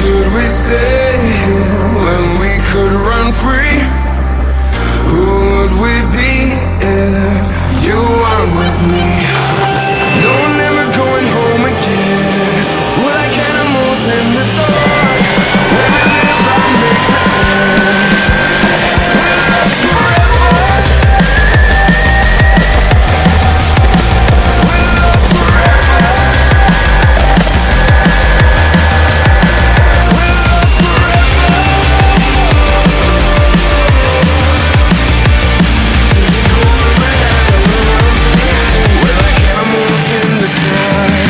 should we stay here when we could run free? Who would we be if you weren't with me? No, never going home again. We're like animals in the dark. Where we live, I make pretend. We're lost forever. We're lost forever. We're lost forever. We're like animals in the dark.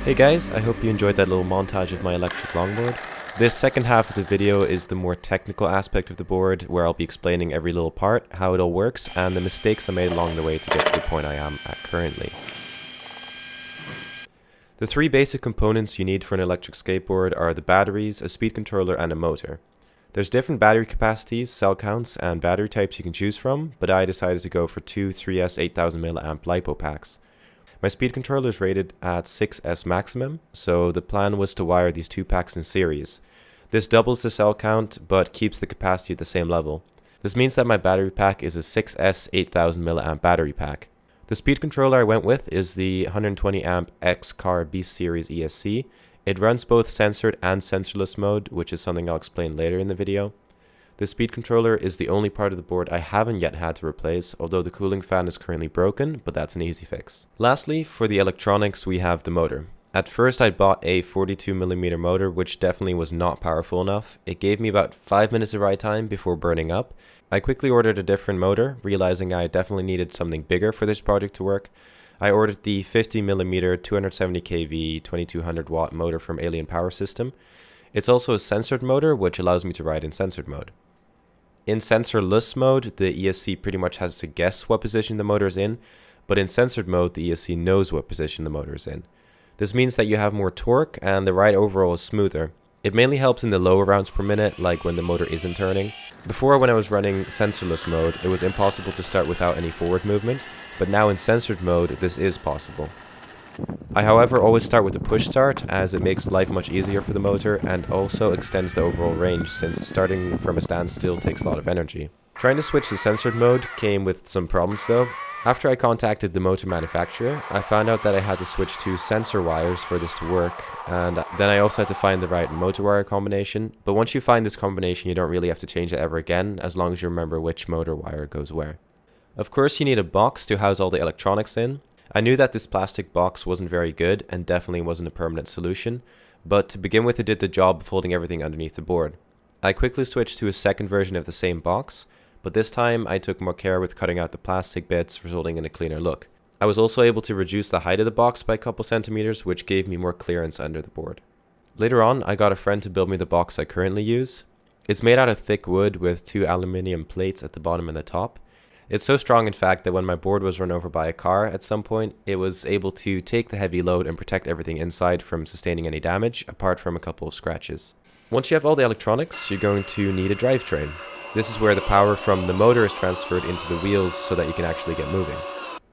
Hey guys, I hope you enjoyed that little montage of my electric longboard. This second half of the video is the more technical aspect of the board, where I'll be explaining every little part, how it all works, and the mistakes I made along the way to get to the point I am at currently. The three basic components you need for an electric skateboard are the batteries, a speed controller, and a motor. There's different battery capacities, cell counts, and battery types you can choose from, but I decided to go for two 3S 8000 mAh LiPo packs. My speed controller is rated at 6S maximum, so the plan was to wire these two packs in series. This doubles the cell count, but keeps the capacity at the same level. This means that my battery pack is a 6S 8000 mAh battery pack. The speed controller I went with is the 120 amp X-Car B Series ESC. It runs both censored and sensorless mode, which is something I'll explain later in the video. The speed controller is the only part of the board I haven't yet had to replace, although the cooling fan is currently broken, but that's an easy fix. Lastly, for the electronics, we have the motor. At first I bought a 42mm motor, which definitely was not powerful enough. It gave me about 5 minutes of ride time before burning up. I quickly ordered a different motor, realizing I definitely needed something bigger for this project to work. I ordered the 50mm 270kV 2200 watt motor from Alien Power System. It's also a censored motor, which allows me to ride in censored mode. In sensorless mode, the ESC pretty much has to guess what position the motor is in, but in censored mode, the ESC knows what position the motor is in. This means that you have more torque and the ride overall is smoother. It mainly helps in the lower rounds per minute, like when the motor isn't turning. Before, when I was running sensorless mode, it was impossible to start without any forward movement, but now in censored mode, this is possible. I, however, always start with a push start, as it makes life much easier for the motor and also extends the overall range, since starting from a standstill takes a lot of energy. Trying to switch to censored mode came with some problems though. After I contacted the motor manufacturer, I found out that I had to switch to sensor wires for this to work, and then I also had to find the right motor wire combination. But once you find this combination, you don't really have to change it ever again, as long as you remember which motor wire goes where. Of course, you need a box to house all the electronics in. I knew that this plastic box wasn't very good and definitely wasn't a permanent solution, but to begin with it did the job of holding everything underneath the board. I quickly switched to a second version of the same box, but this time I took more care with cutting out the plastic bits, resulting in a cleaner look. I was also able to reduce the height of the box by a couple centimeters, which gave me more clearance under the board. Later on, I got a friend to build me the box I currently use. It's made out of thick wood with 2 aluminium plates at the bottom and the top. It's so strong in fact that when my board was run over by a car at some point, it was able to take the heavy load and protect everything inside from sustaining any damage, apart from a couple of scratches. Once you have all the electronics, you're going to need a drivetrain. This is where the power from the motor is transferred into the wheels so that you can actually get moving.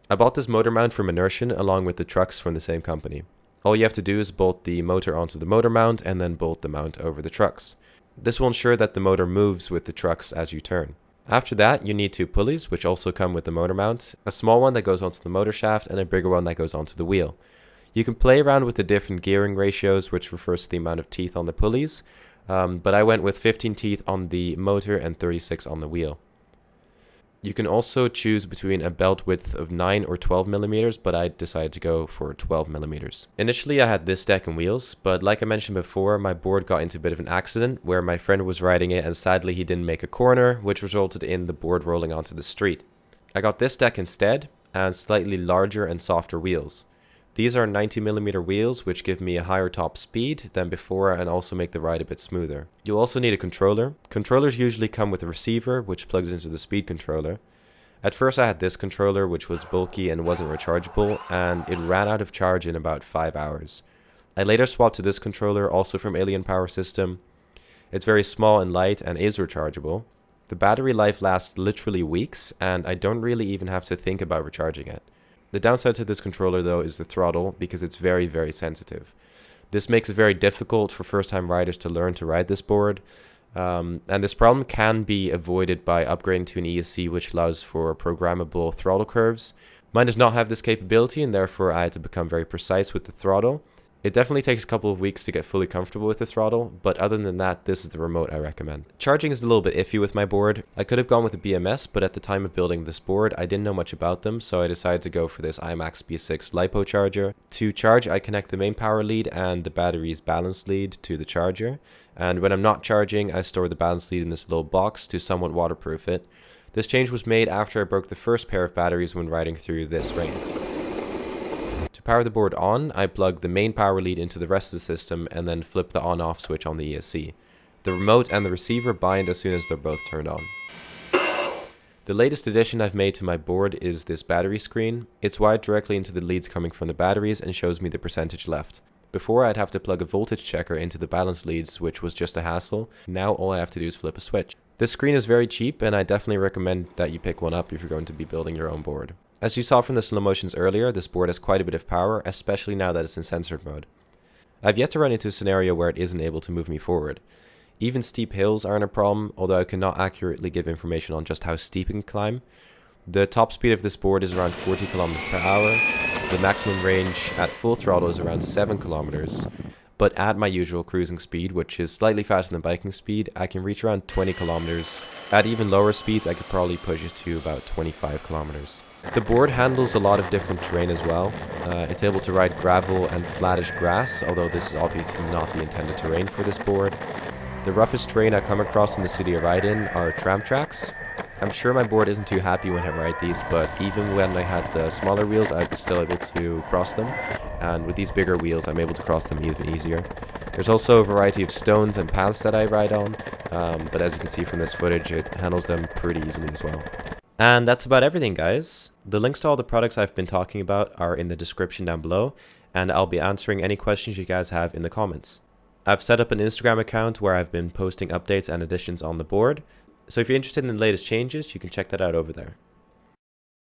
I bought this motor mount from Inertian along with the trucks from the same company. All you have to do is bolt the motor onto the motor mount and then bolt the mount over the trucks. This will ensure that the motor moves with the trucks as you turn. After that, you need 2 pulleys, which also come with the motor mount, a small one that goes onto the motor shaft and a bigger one that goes onto the wheel. You can play around with the different gearing ratios, which refers to the amount of teeth on the pulleys, but I went with 15 teeth on the motor and 36 on the wheel. You can also choose between a belt width of 9 or 12 millimeters, but I decided to go for 12 millimeters. Initially I had this deck and wheels, but like I mentioned before, my board got into a bit of an accident where my friend was riding it and sadly he didn't make a corner, which resulted in the board rolling onto the street. I got this deck instead, and slightly larger and softer wheels. These are 90mm wheels, which give me a higher top speed than before and also make the ride a bit smoother. You'll also need a controller. Controllers usually come with a receiver, which plugs into the speed controller. At first I had this controller, which was bulky and wasn't rechargeable, and it ran out of charge in about 5 hours. I later swapped to this controller, also from Alien Power System. It's very small and light and is rechargeable. The battery life lasts literally weeks, and I don't really even have to think about recharging it. The downside to this controller though is the throttle, because it's very, very sensitive. This makes it very difficult for first-time riders to learn to ride this board, and this problem can be avoided by upgrading to an ESC which allows for programmable throttle curves. Mine does not have this capability, and therefore I had to become very precise with the throttle. It definitely takes a couple of weeks to get fully comfortable with the throttle, but other than that, this is the remote I recommend. Charging is a little bit iffy with my board. I could have gone with a BMS, but at the time of building this board, I didn't know much about them, so I decided to go for this IMAX B6 LiPo charger. To charge, I connect the main power lead and the battery's balance lead to the charger, and when I'm not charging, I store the balance lead in this little box to somewhat waterproof it. This change was made after I broke the first pair of batteries when riding through this rain. To power the board on, I plug the main power lead into the rest of the system and then flip the on-off switch on the ESC. The remote and the receiver bind as soon as they're both turned on. The latest addition I've made to my board is this battery screen. It's wired directly into the leads coming from the batteries and shows me the percentage left. Before, I'd have to plug a voltage checker into the balance leads, which was just a hassle. Now all I have to do is flip a switch. This screen is very cheap, and I definitely recommend that you pick one up if you're going to be building your own board. As you saw from the slow motions earlier, this board has quite a bit of power, especially now that it's in censored mode. I've yet to run into a scenario where it isn't able to move me forward. Even steep hills aren't a problem, although I cannot accurately give information on just how steep it can climb. The top speed of this board is around 40 km per hour. The maximum range at full throttle is around 7 km. But at my usual cruising speed, which is slightly faster than biking speed, I can reach around 20 km. At even lower speeds, I could probably push it to about 25 km. The board handles a lot of different terrain as well. It's able to ride gravel and flattish grass, although this is obviously not the intended terrain for this board. The roughest terrain I come across in the city I ride in are tram tracks. I'm sure my board isn't too happy when I ride these, but even when I had the smaller wheels, I was still able to cross them. And with these bigger wheels, I'm able to cross them even easier. There's also a variety of stones and paths that I ride on, but as you can see from this footage, it handles them pretty easily as well. And that's about everything, guys. The links to all the products I've been talking about are in the description down below, and I'll be answering any questions you guys have in the comments. I've set up an Instagram account where I've been posting updates and additions on the board, so if you're interested in the latest changes, you can check that out over there.